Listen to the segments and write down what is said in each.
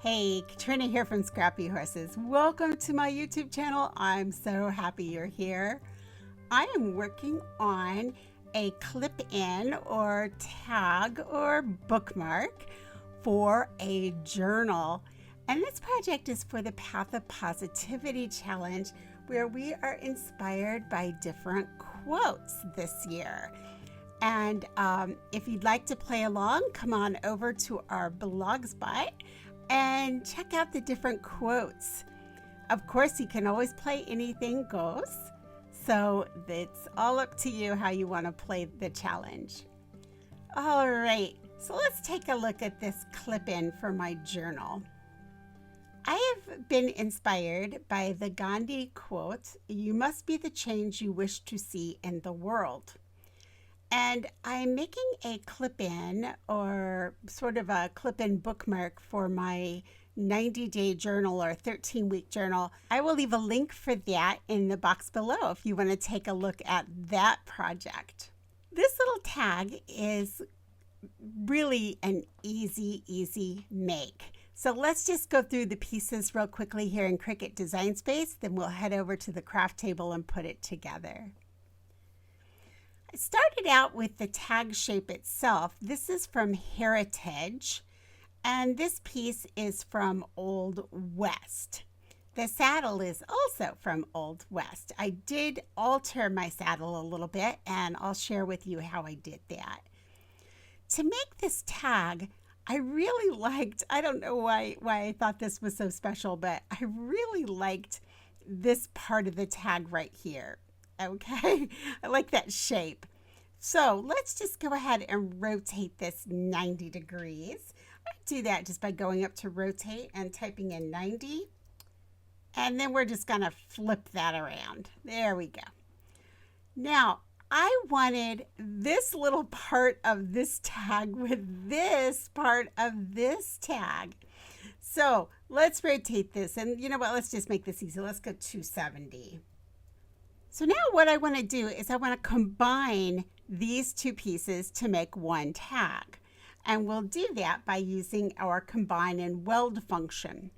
Hey, Katrina here from Scrappy Horses. Welcome to my YouTube channel. I'm so happy you're here. I am working on a clip-in or tag or bookmark for a journal. And this project is for the Path of Positivity Challenge, where we are inspired by different quotes this year. And if you'd like to play along, come on over to our Blogspot and check out the different quotes. Of course, you can always play anything goes, so it's all up to you how you want to play the challenge. All right, so let's take a look at this clip-in for my journal. I have been inspired by the Gandhi quote, "You must be the change you wish to see in the world." And I'm making a clip-in or sort of a clip-in bookmark for my 90-day journal or 13-week journal. I will leave a link for that in the box below if you want to take a look at that project. This little tag is really an easy make. So let's just go through the pieces real quickly here in Cricut Design Space, then we'll head over to the craft table and put it together. I started out with the tag shape itself. This is from Heritage, and this piece is from Old West. The saddle is also from Old West. I did alter my saddle a little bit, and I'll share with you how I did that. To make this tag, I really liked, I don't know why I thought this was so special, but I really liked this part of the tag right here. Okay, I like that shape. So let's just go ahead and rotate this 90 degrees. I do that just by going up to rotate and typing in 90. And then we're just gonna flip that around. There we go. Now, I wanted this little part of this tag with this part of this tag. So let's rotate this. And you know what, let's just make this easy. Let's go 270. So now what I want to do is I want to combine these two pieces to make one tag. And we'll do that by using our combine and weld function.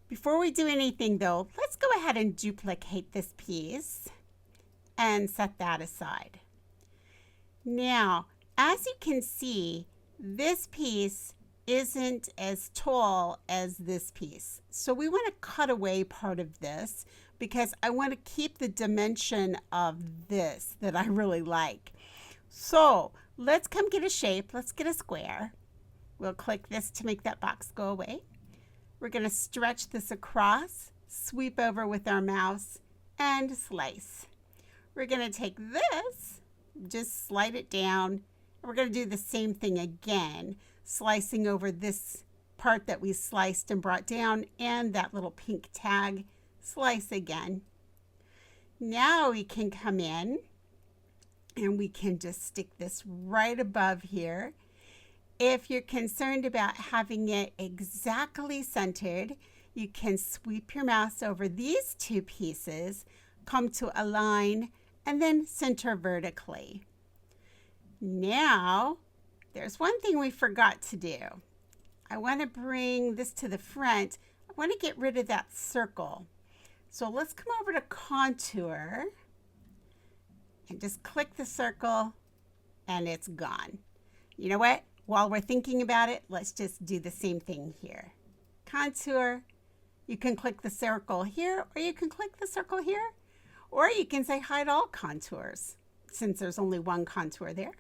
Before we do anything though, let's go ahead and duplicate this piece and set that aside. Now, as you can see, this piece isn't as tall as this piece. So we want to cut away part of this because I want to keep the dimension of this that I really like. So let's come get a shape. Let's get a square. We'll click this to make that box go away. We're going to stretch this across, sweep over with our mouse, and slice. We're going to take this, just slide it down, and we're going to do the same thing again, slicing over this part that we sliced and brought down and that little pink tag. Slice again. Now we can come in and we can just stick this right above here. If you're concerned about having it exactly centered, you can sweep your mouse over these two pieces, come to align, and then center vertically. Now, there's one thing we forgot to do. I want to bring this to the front. I want to get rid of that circle. So let's come over to contour and just click the circle and it's gone. You know what? While we're thinking about it, let's just do the same thing here. Contour, you can click the circle here or you can click the circle here, or you can say hide all contours since there's only one contour there.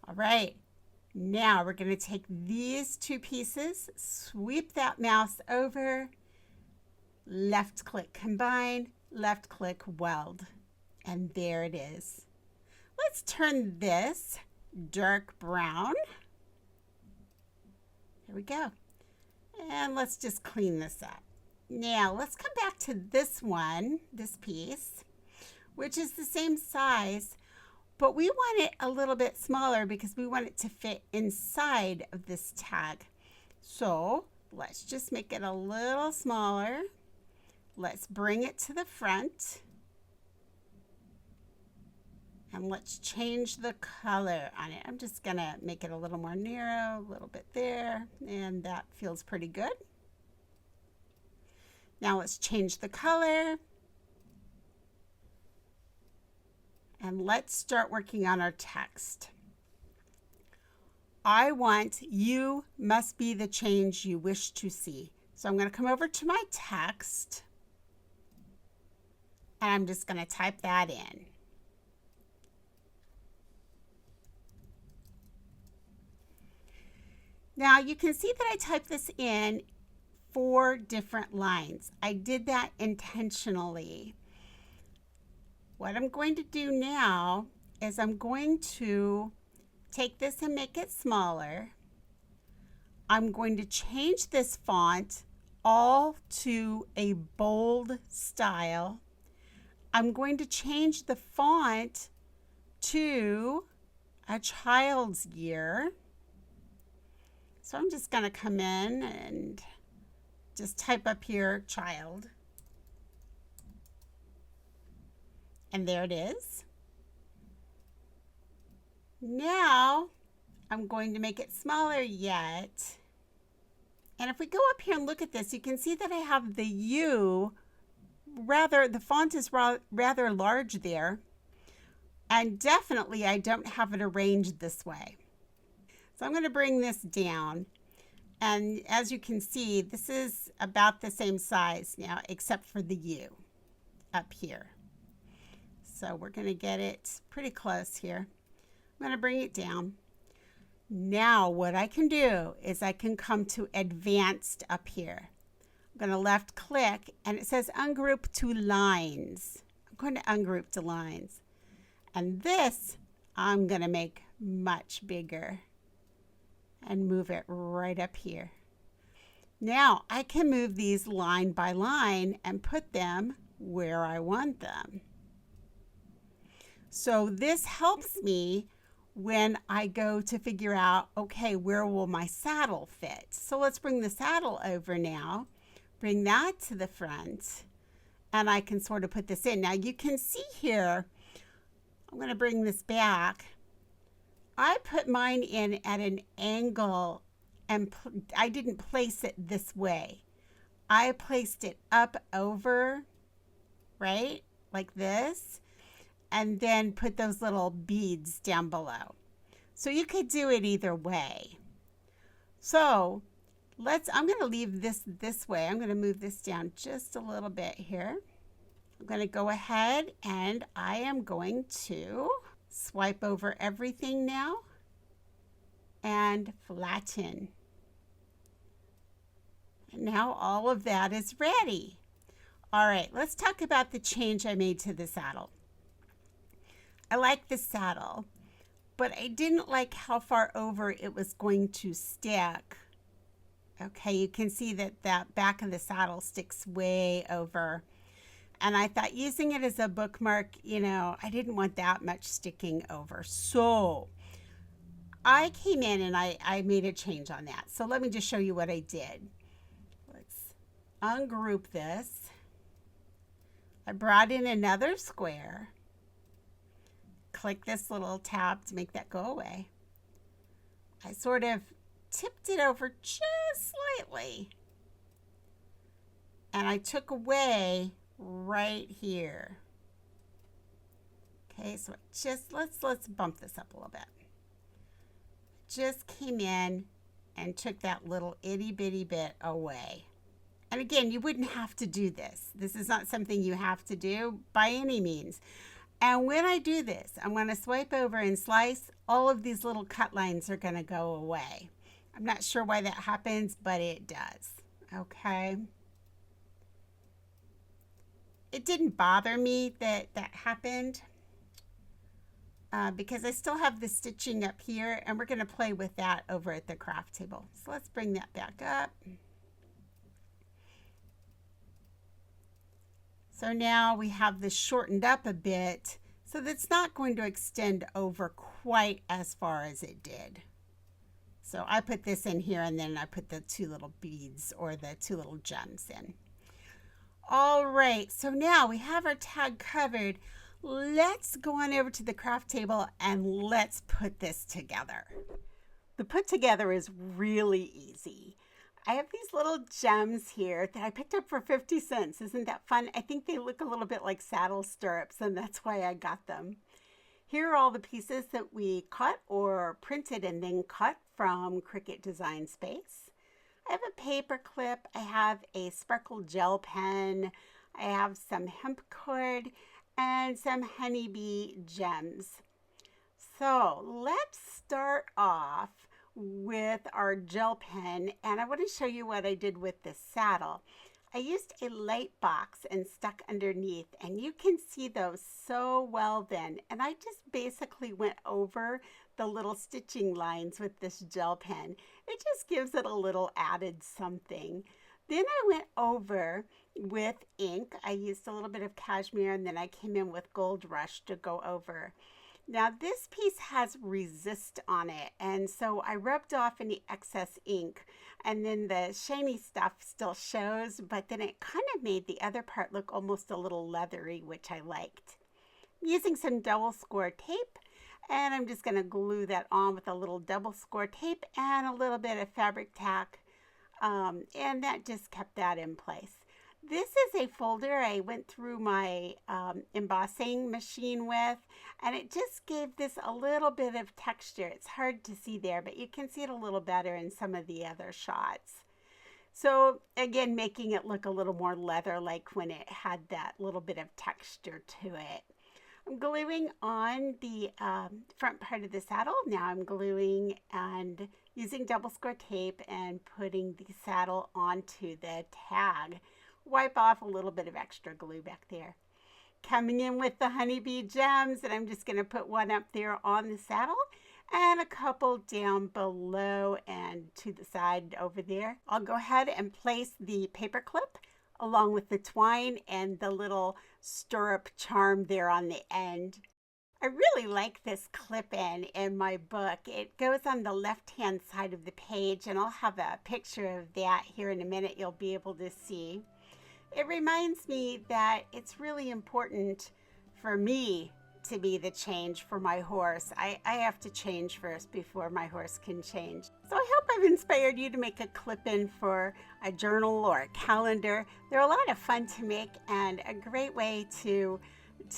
All right, now we're going to take these two pieces, sweep that mouse over, left click combine, left click weld, and there it is. Let's turn this dark brown. There we go. And let's just clean this up. Now let's come back to this one, this piece, which is the same size, but we want it a little bit smaller because we want it to fit inside of this tag. So let's just make it a little smaller. Let's bring it to the front And let's change the color on it. I'm just gonna make it a little more narrow, a little bit there, and that feels pretty good. Now let's change the color. And let's start working on our text. I want "you must be the change you wish to see." So I'm going to come over to my text and I'm just going to type that in. Now you can see that I typed this in 4 different lines. I did that intentionally. What I'm going to do now is I'm going to take this and make it smaller. I'm going to change this font all to a bold style. I'm going to change the font to a child's year. So I'm just going to come in and just type up here child. And there it is. Now I'm going to make it smaller yet. And if we go up here and look at this, you can see that I have the U, the font is rather large there. And definitely I don't have it arranged this way. So I'm going to bring this down. And as you can see, this is about the same size now, except for the U up here. So we're going to get it pretty close here. I'm going to bring it down. Now what I can do is I can come to advanced up here. I'm going to left click and it says ungroup to lines. I'm going to ungroup to lines. And this I'm going to make much bigger and move it right up here. Now I can move these line by line and put them where I want them. So this helps me when I go to figure out, okay, where will my saddle fit? So let's bring the saddle over now, bring that to the front, and I can sort of put this in. Now you can see here, I'm going to bring this back. I put mine in at an angle and I didn't place it this way. I placed it up over, right, like this, and then put those little beads down below. So you could do it either way. So I'm going to leave this way. I'm going to move this down just a little bit here. I'm going to go ahead and I am going to swipe over everything now and flatten. And now all of that is ready. All right, let's talk about the change I made to the saddle. I like the saddle, but I didn't like how far over it was going to stick. Okay, you can see that that back of the saddle sticks way over. And I thought using it as a bookmark, you know, I didn't want that much sticking over. So I came in and I made a change on that. So let me just show you what I did. Let's ungroup this. I brought in another square. Click this little tab to make that go away. I sort of tipped it over just slightly. And I took away right here. Okay, so let's bump this up a little bit. Just came in and took that little itty bitty bit away. And again, you wouldn't have to do this. This is not something you have to do by any means. And when I do this, I'm going to swipe over and slice. All of these little cut lines are going to go away. I'm not sure why that happens, but it does. Okay. It didn't bother me that happened because I still have the stitching up here and we're going to play with that over at the craft table. So let's bring that back up. So now we have this shortened up a bit so that's not going to extend over quite as far as it did. So I put this in here and then I put the 2 little beads or the 2 little gems in. All right, so now we have our tag covered. let's go on over to the craft table and let's put this together. The put together is really easy. I have these little gems here that I picked up for 50 cents. Isn't that fun? I think they look a little bit like saddle stirrups, and that's why I got them. Here are all the pieces that we cut or printed and then cut from Cricut Design Space. I have a paper clip, I have a sparkle gel pen, I have some hemp cord, and some honeybee gems. So let's start off with our gel pen, and I want to show you what I did with this saddle. I used a light box and stuck underneath, and you can see those so well then. And I just basically went over the little stitching lines with this gel pen. It just gives it a little added something. Then I went over with ink. I used a little bit of cashmere, and then I came in with Gold Rush to go over. Now this piece has resist on it, and so I rubbed off any excess ink, and then the shiny stuff still shows, but then it kind of made the other part look almost a little leathery, which I liked. I'm using some double score tape, and I'm just going to glue that on with a little double score tape and a little bit of Fabri-Tac, and that just kept that in place. This is a folder I went through my embossing machine with, and it just gave this a little bit of texture. It's hard to see there, but you can see it a little better in some of the other shots. So again, making it look a little more leather-like when it had that little bit of texture to it. I'm gluing on the front part of the saddle. Now I'm gluing and using double score tape and putting the saddle onto the tag. Wipe off a little bit of extra glue back there. Coming in with the honeybee gems, and I'm just going to put one up there on the saddle and a couple down below and to the side over there. I'll go ahead and place the paper clip along with the twine and the little stirrup charm there on the end. I really like this clip-in in my book. It goes on the left-hand side of the page, and I'll have a picture of that here in a minute you'll be able to see. It reminds me that it's really important for me to be the change for my horse. I have to change first before my horse can change. So I hope I've inspired you to make a clip-in for a journal or a calendar. They're a lot of fun to make and a great way to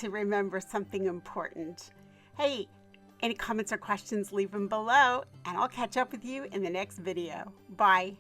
remember something important. Hey, any comments or questions, leave them below, and I'll catch up with you in the next video. Bye.